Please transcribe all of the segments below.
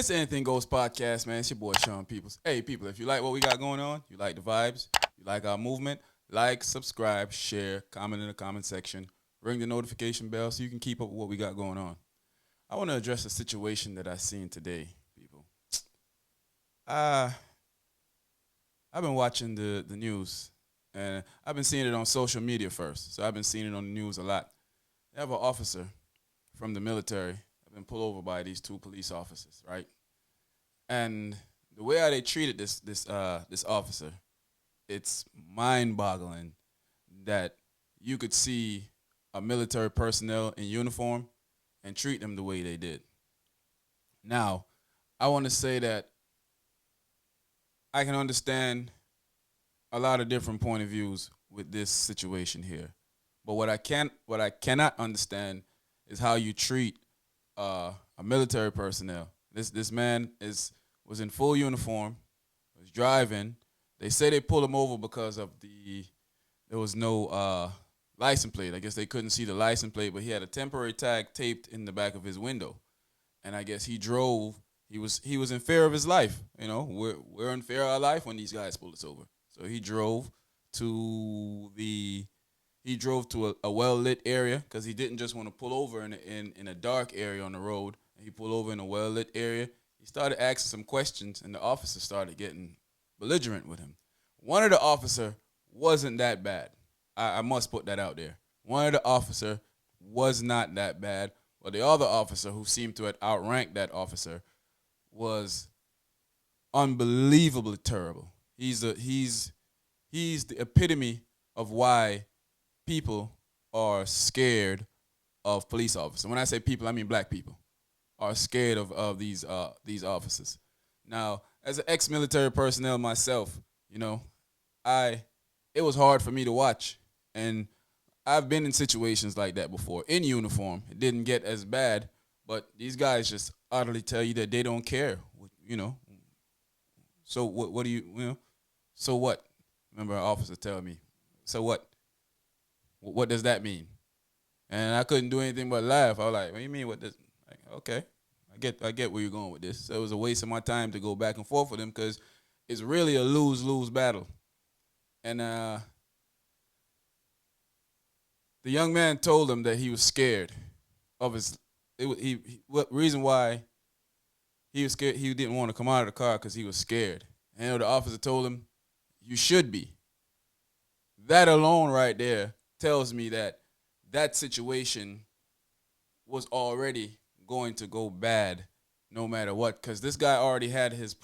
It's the Anything Goes podcast, man. It's your boy Sean Peoples. Hey, people, if you like what we got going on, you like the vibes, you like our movement, like, subscribe, share, comment in the comment section, ring the notification bell so you can keep up with what we got going on. I want to address a situation that I seen today, people. Uh, I've been watching the news, and I've been seeing it on social media first. So I've been seeing it on the news a lot. They have an officer from the military have been pulled over by these two police officers, right? And the way how they treated this officer, it's mind-boggling that you could see a military personnel in uniform and treat them the way they did. Now, I want to say that I can understand a lot of different point of views with this situation here. But what I cannot understand is how you treat a military personnel. This man was in full uniform, was driving. They say they pulled him over because of there was no license plate. I guess they couldn't see the license plate, but he had a temporary tag taped in the back of his window. And I guess he drove. He was in fear of his life. You know, we're in fear of our life when these guys pull us over. So he drove to a well lit area because he didn't just want to pull over in a dark area on the road. He pulled over in a well lit area. He started asking some questions, and the officer started getting belligerent with him. One of the officer wasn't that bad. I must put that out there. One of the officer was not that bad, but the other officer, who seemed to have outranked that officer, was unbelievably terrible. He's the epitome of why people are scared of police officers. When I say people, I mean black people are scared of these officers. Now, as an ex-military personnel myself, you know, it was hard for me to watch, and I've been in situations like that before in uniform. It didn't get as bad, but these guys just utterly tell you that they don't care, you know. So what do you so what? Remember an officer telling me, so what? What does that mean? And I couldn't do anything but laugh. I was like, what do you mean what this? Like, okay, I get where you're going with this. So it was a waste of my time to go back and forth with him because it's really a lose-lose battle. And the young man told him that he was scared of what reason why he was scared. He didn't want to come out of the car because he was scared. And the officer told him, you should be. That alone right there tells me that situation was already going to go bad no matter what, because this guy already had his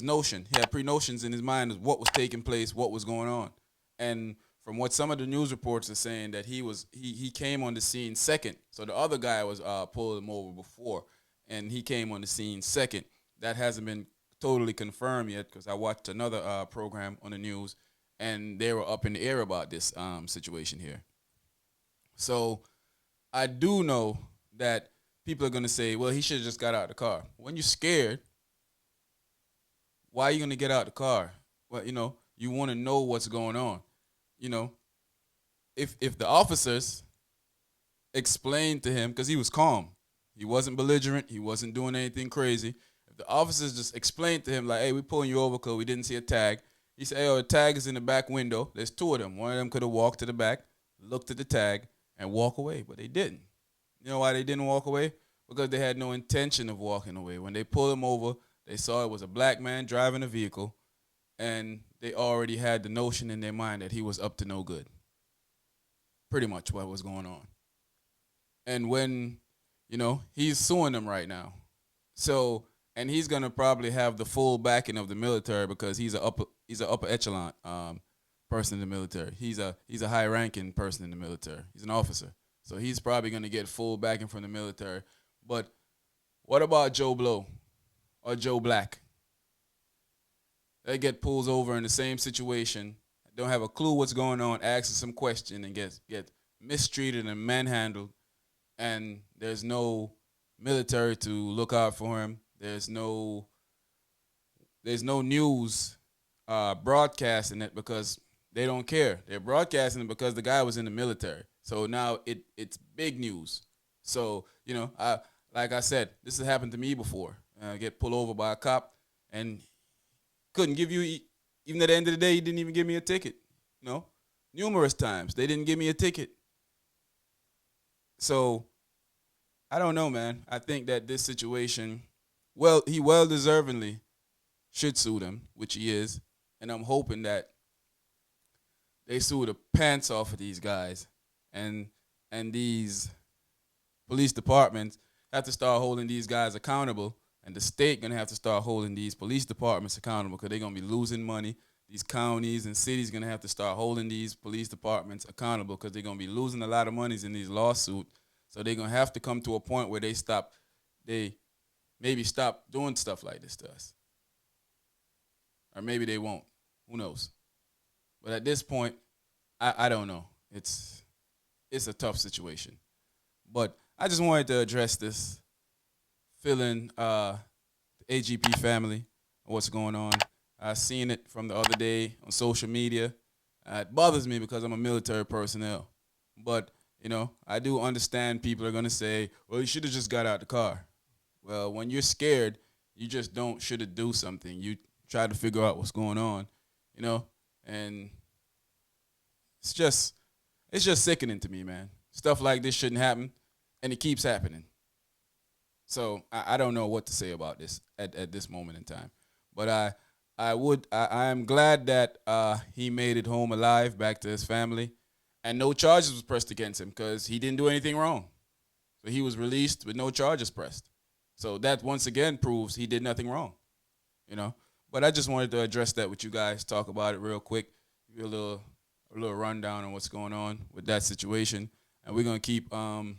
notion. He had pre-notions in his mind of what was taking place, what was going on. And from what some of the news reports are saying, that he came on the scene second. So the other guy was pulling him over before, and he came on the scene second. That hasn't been totally confirmed yet because I watched another program on the news, and they were up in the air about this situation here. So I do know that people are going to say, well, he should have just got out of the car. When you're scared, why are you going to get out of the car? Well, you want to know what's going on. If the officers explained to him, because he was calm, he wasn't belligerent, he wasn't doing anything crazy. If the officers just explained to him, like, hey, we're pulling you over because we didn't see a tag. He said, hey, the tag is in the back window. There's two of them. One of them could have walked to the back, looked at the tag, and walk away, but they didn't. You know why they didn't walk away? Because they had no intention of walking away. When they pulled him over, they saw it was a black man driving a vehicle, and they already had the notion in their mind that he was up to no good. Pretty much what was going on. And when, he's suing them right now. So, and he's going to probably have the full backing of the military because he's an upper echelon person in the military. He's a high-ranking person in the military. He's an officer. So he's probably going to get full backing from the military. But what about Joe Blow or Joe Black? They get pulled over in the same situation, don't have a clue what's going on, asking some question, and get mistreated and manhandled, and there's no military to look out for him. There's no news broadcasting it because they don't care. They're broadcasting it because the guy was in the military. So now it's big news. So, like I said, this has happened to me before. get pulled over by a cop, and couldn't give you, even at the end of the day, he didn't even give me a ticket. You know, numerous times they didn't give me a ticket. So I don't know, man. I think that this situation, well, he well deservingly should sue them, which he is, and I'm hoping that they sue the pants off of these guys, and these police departments have to start holding these guys accountable, and the state gonna have to start holding these police departments accountable because they're gonna be losing money. These counties and cities gonna have to start holding these police departments accountable because they're gonna be losing a lot of monies in these lawsuits. So they're gonna have to come to a point where they maybe stop doing stuff like this to us, or maybe they won't. Who knows? But at this point, I don't know. It's a tough situation. But I just wanted to address this, feeling the AGP family, what's going on. I seen it from the other day on social media. It bothers me because I'm a military personnel. But, I do understand people are going to say, well, you should have just got out the car. Well, when you're scared, you just don't should have do something. You try to figure out what's going on, and it's just sickening to me, man. Stuff like this shouldn't happen, and it keeps happening. So I don't know what to say about this at this moment in time. But I am glad that he made it home alive, back to his family, and no charges was pressed against him because he didn't do anything wrong. So he was released with no charges pressed. So that once again proves he did nothing wrong, But I just wanted to address that with you guys, talk about it real quick, give you a little rundown on what's going on with that situation, and we're gonna keep, I'll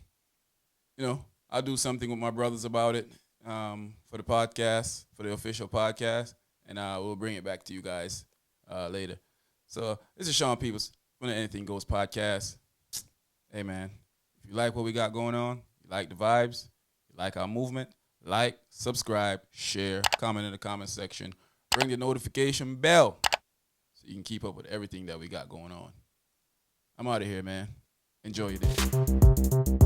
do something with my brothers about it for the podcast, for the official podcast, and we'll bring it back to you guys later. So this is Sean Peoples from the Anything Goes podcast. Hey man, if you like what we got going on, you like the vibes, you like our movement, like, subscribe, share, comment in the comment section, ring the notification bell so you can keep up with everything that we got going on. I'm out of here, man. Enjoy your day.